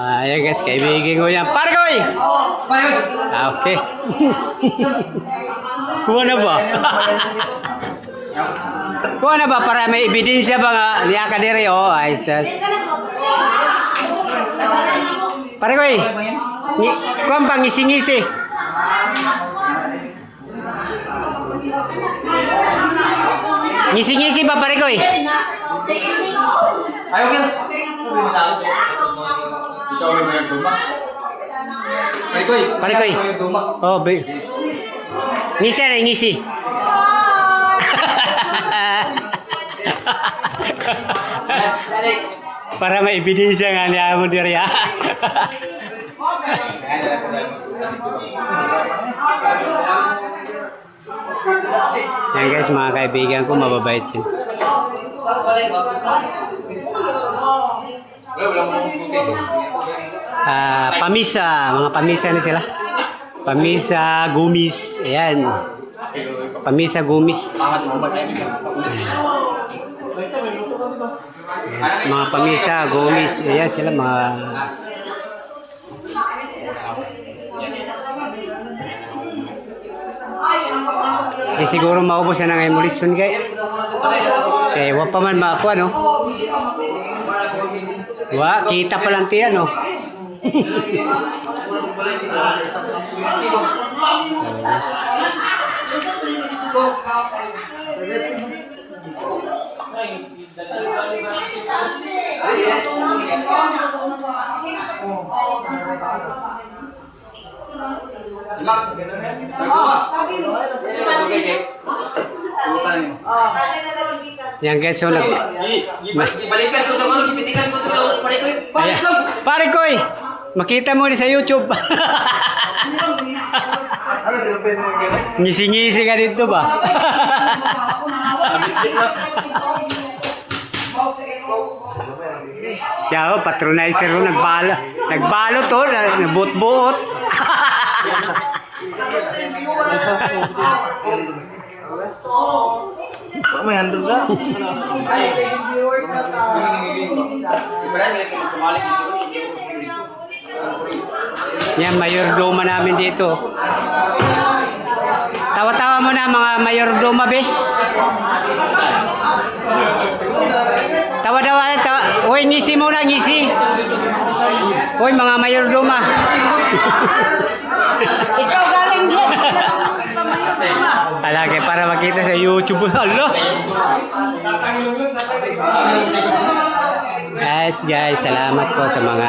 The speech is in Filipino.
Ayan guys, kaibigan ko yan. Pare ko eh! Okay. Kuha na ba? Kuha na ba para may ebidensya ba nga niya ka diri oh? Ay sas. Pare ko eh! Kuha pang ngisi-ngisi. Ngisi-ngisi ba pare ko eh? Ayaw ka. Ikaw may mayang duma. Parikoy. Parikoy. Oh, be. Ngisi na ngisi. Para may ebidensya nga niya mo diri ha. Yan guys, mga kaibigan ko, mababait siya. Pamisa, mga pamisa na sila. Pamisa, gumis, ayan. Pamisa, gumis. Mga pamisa, gumis, ayan sila mga... Eh, siguro maubos na ng emulsion kay. Eh, wag pa man makuha, no? Wa, kita pa lang tiyan, no? Yan guys, so Balikan ko sa mga gipitikan ko to parikoy. Parikoy, makita mo ni sa YouTube. Ngisi-ngisi ka dito ba? Siya oh, patronizer oh, nagbalo to, nabut-buot. May handle ka? Yan, mayordoma namin dito. Tawa-tawa mo na mga mayordoma, bes. Tawa-tawa, tawa. Uy, ngisi muna, ngisi. Uy, mga mayordoma. Ikaw galing dyan. Alage, para makita sa YouTube. Allah! Guys, salamat po sa mga